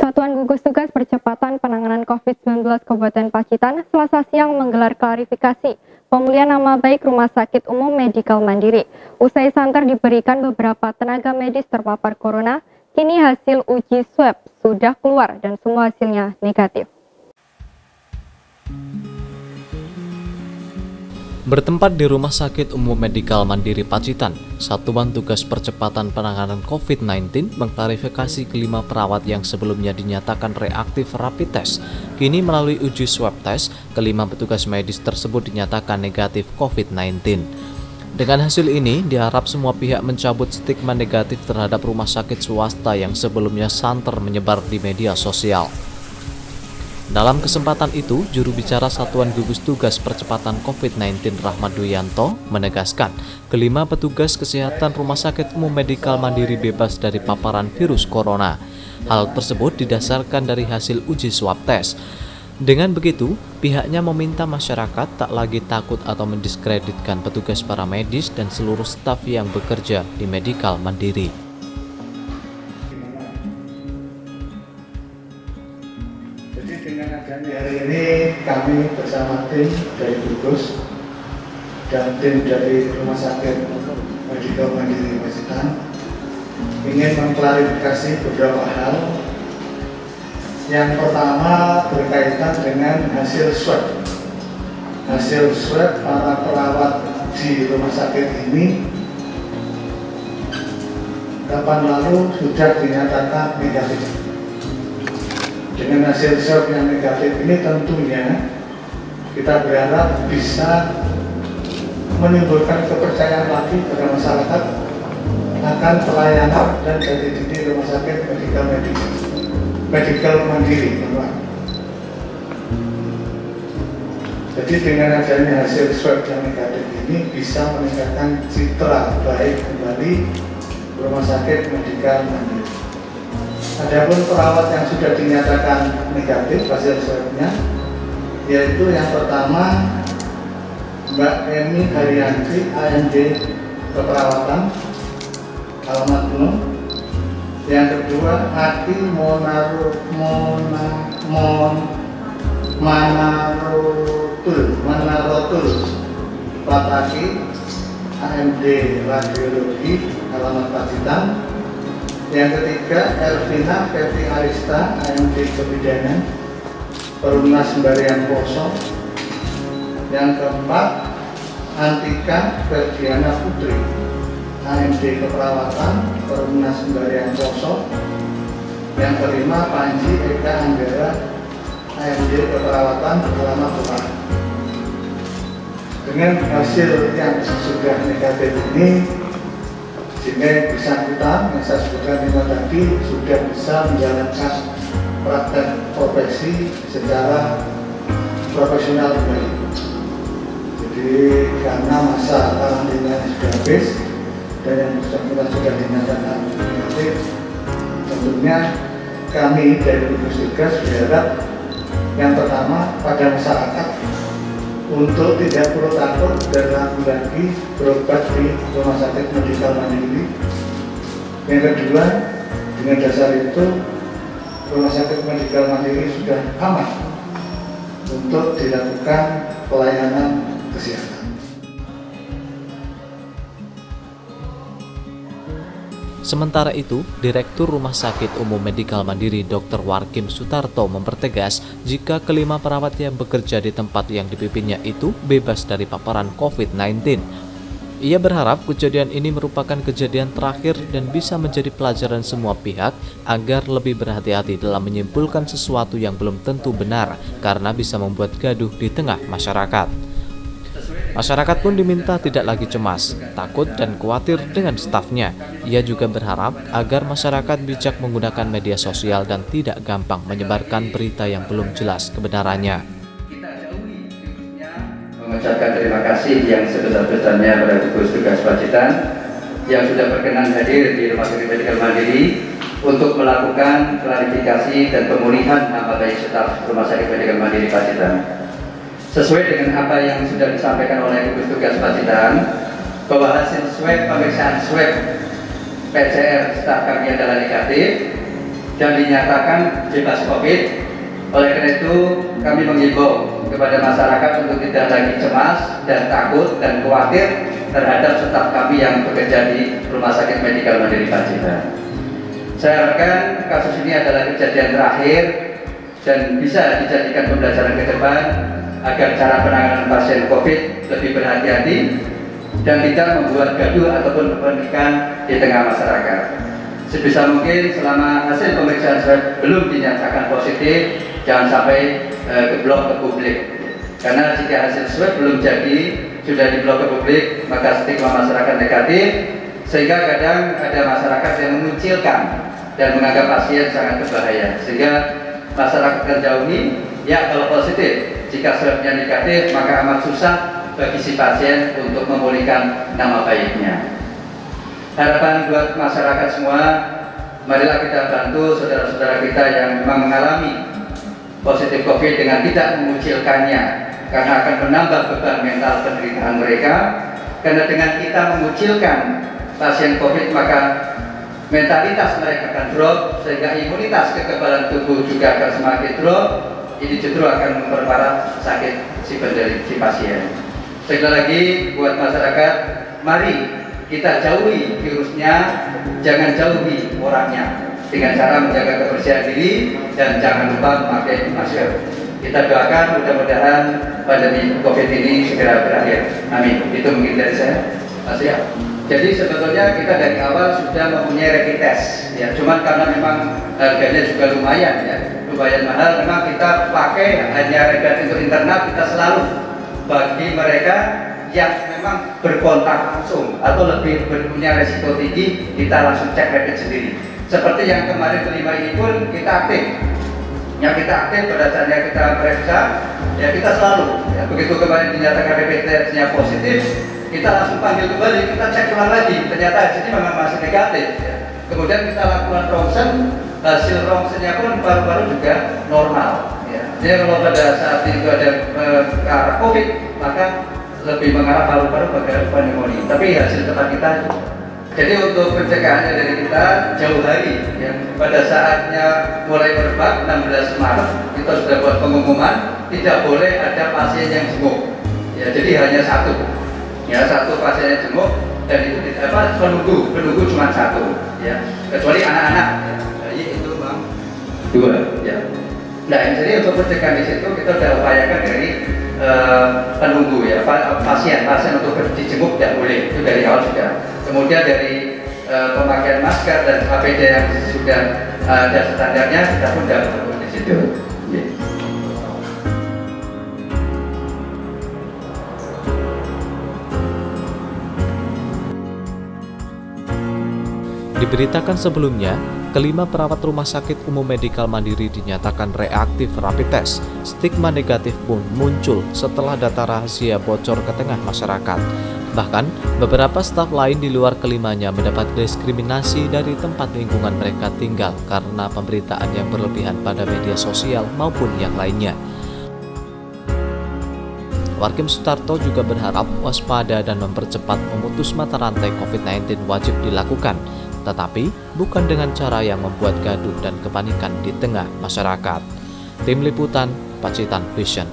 Satuan Gugus Tugas Percepatan Penanganan COVID-19 Kabupaten Pacitan Selasa siang menggelar klarifikasi pemulihan nama baik Rumah Sakit Umum Medikal Mandiri. Usai santer diberikan beberapa tenaga medis terpapar corona, kini hasil uji swab sudah keluar dan semua hasilnya negatif. Bertempat di Rumah Sakit Umum Medikal Mandiri Pacitan, Satuan Tugas Percepatan Penanganan COVID-19 mengklarifikasi kelima perawat yang sebelumnya dinyatakan reaktif rapid test. Kini melalui uji swab test, kelima petugas medis tersebut dinyatakan negatif COVID-19. Dengan hasil ini, diharap semua pihak mencabut stigma negatif terhadap rumah sakit swasta yang sebelumnya santer menyebar di media sosial. Dalam kesempatan itu, juru bicara Satuan Gugus Tugas Percepatan COVID-19 Rahmat Duyanto menegaskan kelima petugas kesehatan Rumah Sakit Umum Medikal Mandiri bebas dari paparan virus corona. Hal tersebut didasarkan dari hasil uji swab test. Dengan begitu, pihaknya meminta masyarakat tak lagi takut atau mendiskreditkan petugas paramedis dan seluruh staf yang bekerja di Medikal Mandiri. Jadi dengan adanya hari ini kami bersama tim dari Gugus dan tim dari Rumah Sakit Medikal Mandiri Pacitan ingin mengklarifikasi beberapa hal. Yang pertama berkaitan dengan hasil swab. Hasil swab para perawat di rumah sakit ini kapan lalu sudah dinyatakan negatif. Dengan hasil swab yang negatif ini tentunya kita berharap bisa menimbulkan kepercayaan lagi pada masyarakat akan pelayanan dan jati diri Rumah Sakit Medikal Mandiri. Jadi dengan adanya hasil swab yang negatif ini bisa meningkatkan citra baik kembali Rumah Sakit Medikal Mandiri. Adapun perawat yang sudah dinyatakan negatif hasil swabnya, yaitu yang pertama Mbak Emi Haryanti, AMD Keperawatan, alamat penuh. Yang kedua Aki Manarotul Pataki, AMD Radiologi, alamat Pacitan. Yang ketiga Elvina Peti Arista, AMD Kebidanan, Perumnas Sembahyang Poso. Yang keempat Antika Ferdiana Putri, AMD Keperawatan, Perumnas Sembahyang Poso. Yang kelima Panji Eka Anggara, AMD Keperawatan, alamat Tuhan. Dengan hasil yang sudah negatif ini, sehingga bersangkutan yang saya sebutkan tadi sudah bisa menjalankan praktek profesi secara profesional kembali. Jadi karena masa karantinanya sudah habis dan yang bersangkutan sudah dinyatakan negatif, tentunya kami dari gugus tugas berharap yang pertama pada masyarakat untuk tidak perlu takut dan ragu lagi berobat di Rumah Sakit Medikal Mandiri. Yang kedua, dengan dasar itu Rumah Sakit Medikal Mandiri sudah aman untuk dilakukan pelayanan kesehatan. Sementara itu, Direktur Rumah Sakit Umum Medikal Mandiri Dr. Warkim Sutarto mempertegas jika kelima perawat yang bekerja di tempat yang dipimpinnya itu bebas dari paparan COVID-19. Ia berharap kejadian ini merupakan kejadian terakhir dan bisa menjadi pelajaran semua pihak agar lebih berhati-hati dalam menyimpulkan sesuatu yang belum tentu benar karena bisa membuat gaduh di tengah masyarakat. Masyarakat pun diminta tidak lagi cemas, takut dan khawatir dengan stafnya. Ia juga berharap agar masyarakat bijak menggunakan media sosial dan tidak gampang menyebarkan berita yang belum jelas kebenarannya. Mengucapkan terima kasih yang sebesar-besarnya pada gugus tugas Pacitan yang sudah berkenan hadir di Rumah Sakit Medikal Mandiri untuk melakukan klarifikasi dan pemulihan nama baik staf Rumah Sakit Medikal Mandiri Pacitan. Sesuai dengan apa yang sudah disampaikan oleh gugus tugas Pacitan, bahwa hasil swab pemeriksaan swab PCR staf kami adalah negatif, dan dinyatakan bebas COVID. Oleh karena itu, kami menghimbau kepada masyarakat untuk tidak lagi cemas dan takut dan khawatir terhadap staf kami yang bekerja di Rumah Sakit Medikal Mandiri Pacitan. Saya harapkan kasus ini adalah kejadian terakhir dan bisa dijadikan pembelajaran ke depan agar cara penanganan pasien COVID lebih berhati-hati dan tidak membuat gaduh ataupun kepanikan di tengah masyarakat. Sebisa mungkin selama hasil pemeriksaan swab belum dinyatakan positif, jangan sampai geblok ke publik. Karena jika hasil swab belum jadi, sudah diblok ke publik, maka stigma masyarakat negatif, sehingga kadang ada masyarakat yang mengucilkan dan menganggap pasien sangat berbahaya. Sehingga masyarakat akan jauhi, ya kalau positif, jika swabnya negatif, maka amat susah bagi si pasien untuk memulihkan nama baiknya. Harapan buat masyarakat semua, marilah kita bantu saudara-saudara kita yang memang mengalami positif COVID dengan tidak mengucilkannya, karena akan menambah beban mental penderitaan mereka. Karena dengan kita mengucilkan pasien COVID, maka mentalitas mereka akan drop, sehingga imunitas kekebalan tubuh juga akan semakin drop. Ini justru akan memperparah sakit si pasien. Sekali lagi buat masyarakat, mari kita jauhi virusnya, jangan jauhi orangnya, dengan cara menjaga kebersihan diri dan jangan lupa memakai masker. Kita doakan mudah-mudahan pandemi COVID ini segera berakhir. Amin. Itu mungkin dari saya. Mas ya. Jadi sebetulnya kita dari awal sudah mempunyai rapid test, ya. Cuman karena memang harganya juga lumayan, ya, lumayan mahal. Memang kita pakai hanya rapid untuk internal, kita selalu bagi mereka yang memang berkontak langsung atau lebih punya resiko tinggi, kita langsung cek rapid sendiri. Seperti yang kemarin kelima ini pun kita aktif. Yang kita aktif pada saatnya kita periksa, ya kita selalu, ya, begitu kemarin dinyatakan rapid testnya positif, kita langsung panggil kembali, kita cek ulang lagi, ternyata hasilnya memang masih negatif, ya. Kemudian kita lakukan ronsen, hasil ronsennya pun paru-paru juga normal, ya. Jadi kalau pada saat itu ada ke arah COVID, maka lebih mengarah paru-paru pada pneumonia, tapi hasil tempat kita. Jadi untuk pencegahannya dari kita jauh hari, ya, pada saatnya mulai merebak 16 Maret kita sudah buat pengumuman tidak boleh ada pasien yang jenguk, ya, jadi hanya satu, ya, satu pasien yang jenguk, dan itu tidak penunggu cuma satu, ya, kecuali anak-anak, ya, bayi itu memang 2, ya. Nah, jadi untuk pencegahan di situ kita sudah upayakan dari penunggu, ya, pasien untuk dijenguk tidak boleh, itu dari awal sudah. Kemudian dari pemakaian masker dan APD yang sudah ada standarnya kita pun sudah di situ. Yeah. Diberitakan sebelumnya, kelima perawat Rumah Sakit Umum Medikal Mandiri dinyatakan reaktif rapid test. Stigma negatif pun muncul setelah data rahasia bocor ke tengah masyarakat. Bahkan, beberapa staf lain di luar kelimanya mendapat diskriminasi dari tempat lingkungan mereka tinggal karena pemberitaan yang berlebihan pada media sosial maupun yang lainnya. Warkim Sutarto juga berharap waspada dan mempercepat memutus mata rantai COVID-19 wajib dilakukan, tetapi bukan dengan cara yang membuat gaduh dan kepanikan di tengah masyarakat. Tim Liputan, Pacitan Vision.